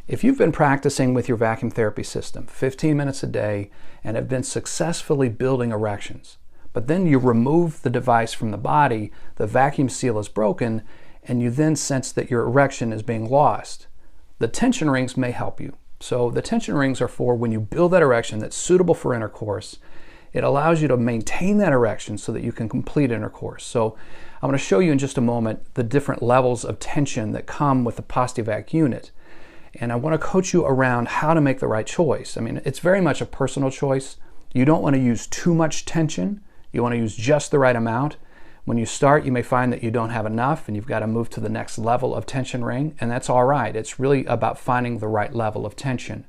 If you've been practicing with your vacuum therapy system 15 minutes a day and have been successfully building erections, but then you remove the device from the body, the vacuum seal is broken, and you then sense that your erection is being lost, the tension rings may help you. So the tension rings are for when you build that erection that's suitable for intercourse. It allows you to maintain that erection so that you can complete intercourse. So I'm going to show you in just a moment the different levels of tension that come with the Pos-T-Vac unit. And I want to coach you around how to make the right choice. I mean, it's very much a personal choice. You don't want to use too much tension. You want to use just the right amount. When you start, you may find that you don't have enough and you've got to move to the next level of tension ring, and that's all right. It's really about finding the right level of tension.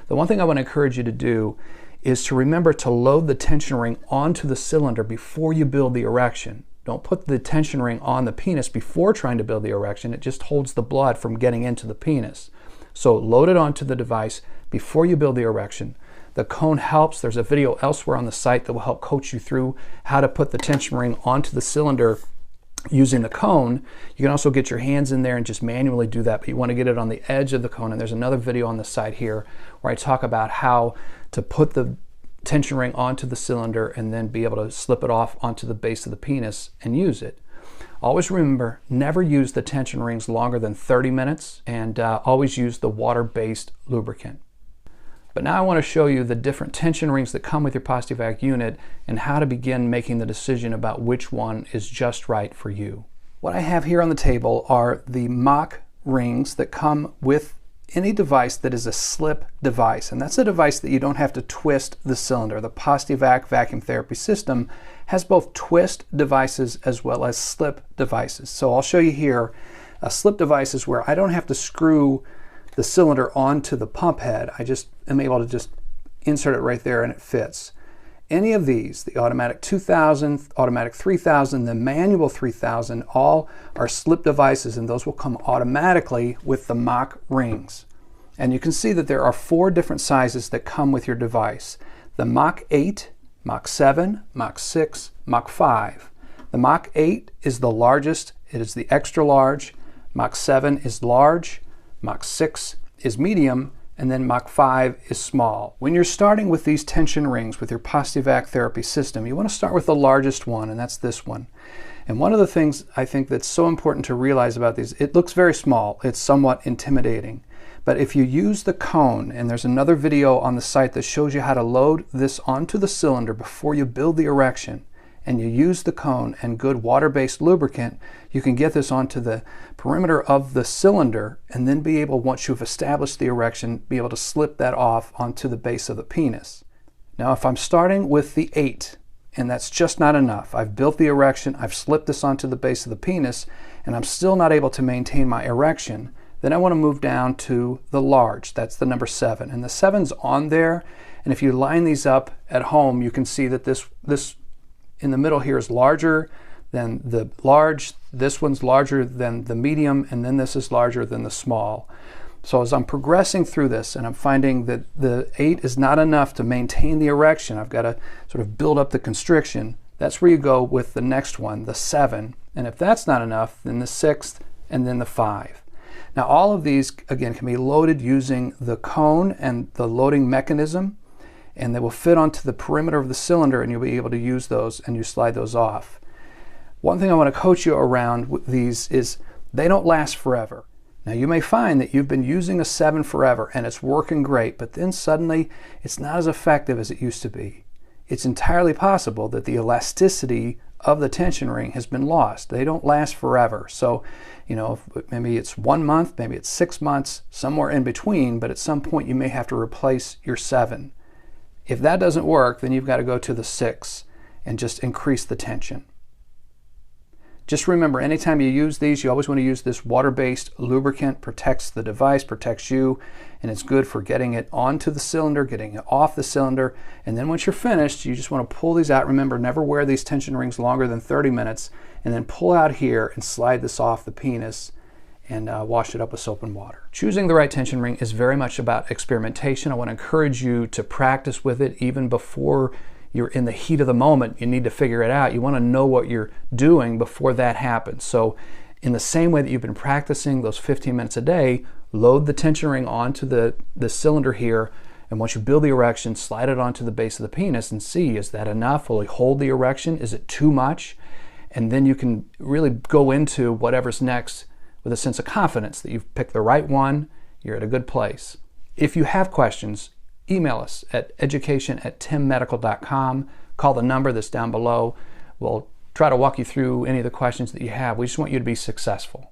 The one thing I want to encourage you to do is to remember to load the tension ring onto the cylinder before you build the erection. Don't put the tension ring on the penis before trying to build the erection. It just holds the blood from getting into the penis. So load it onto the device before you build the erection. The cone helps. There's a video elsewhere on the site that will help coach you through how to put the tension ring onto the cylinder using the cone. You can also get your hands in there and just manually do that, but you want to get it on the edge of the cone. And there's another video on the site here where I talk about how to put the tension ring onto the cylinder and then be able to slip it off onto the base of the penis and use it. Always remember, never use the tension rings longer than 30 minutes, and always use the water-based lubricant. But now I want to show you the different tension rings that come with your Pos-T-Vac unit and how to begin making the decision about which one is just right for you. What I have here on the table are the Mach rings that come with any device that is a slip device, and that's a device that you don't have to twist the cylinder. The Pos-T-Vac vacuum therapy system has both twist devices as well as slip devices. So I'll show you here a slip device is where I don't have to screw the cylinder onto the pump head. I just am able to just insert it right there and it fits. Any of these, the automatic 2000, automatic 3000, the manual 3000, all are slip devices, and those will come automatically with the Mach rings. And you can see that there are 4 different sizes that come with your device. The Mach 8, Mach 7, Mach 6, Mach 5. The Mach 8 is the largest. It is the extra large. Mach 7 is large. Mach 6 is medium. And then Mach 5 is small. When you're starting with these tension rings with your Pos-T-Vac therapy system, you want to start with the largest one, and that's this one. And one of the things I think that's so important to realize about these, it looks very small. It's somewhat intimidating. But if you use the cone, and there's another video on the site that shows you how to load this onto the cylinder before you build the erection, and you use the cone and good water-based lubricant, you can get this onto the perimeter of the cylinder and then be able, once you've established the erection, be able to slip that off onto the base of the penis. Now, if I'm starting with the 8, and that's just not enough, I've built the erection, I've slipped this onto the base of the penis, and I'm still not able to maintain my erection, then I want to move down to the large. That's the number 7. And the 7's on there, and if you line these up at home, you can see that this in the middle here is larger than the large, this one's larger than the medium, and then this is larger than the small. So as I'm progressing through this and I'm finding that the 8 is not enough to maintain the erection, I've got to sort of build up the constriction, that's where you go with the next one, the 7. And if that's not enough, then the 6th and then the 5. Now all of these, again, can be loaded using the cone and the loading mechanism, and they will fit onto the perimeter of the cylinder, and you'll be able to use those, and you slide those off. One thing I want to coach you around with these is they don't last forever. Now you may find that you've been using a 7 forever and it's working great, but then suddenly it's not as effective as it used to be. It's entirely possible that the elasticity of the tension ring has been lost. They don't last forever. So, you know, maybe it's 1 month, maybe it's 6 months, somewhere in between, but at some point you may have to replace your 7. If that doesn't work, then you've got to go to the 6 and just increase the tension. Just remember, anytime you use these, you always want to use this water-based lubricant. Protects the device, protects you, and it's good for getting it onto the cylinder, getting it off the cylinder, and then once you're finished, you just want to pull these out. Remember, never wear these tension rings longer than 30 minutes, and then pull out here and slide this off the penis and wash it up with soap and water. Choosing the right tension ring is very much about experimentation. I want to encourage you to practice with it even before you're in the heat of the moment. You need to figure it out. You want to know what you're doing before that happens. So in the same way that you've been practicing those 15 minutes a day, load the tension ring onto the cylinder here, and once you build the erection, slide it onto the base of the penis and see, is that enough? Will it hold the erection? Is it too much? And then you can really go into whatever's next with a sense of confidence that you've picked the right one, you're at a good place. If you have questions, email us at education@timmedical.com. Call the number that's down below. We'll try to walk you through any of the questions that you have. We just want you to be successful.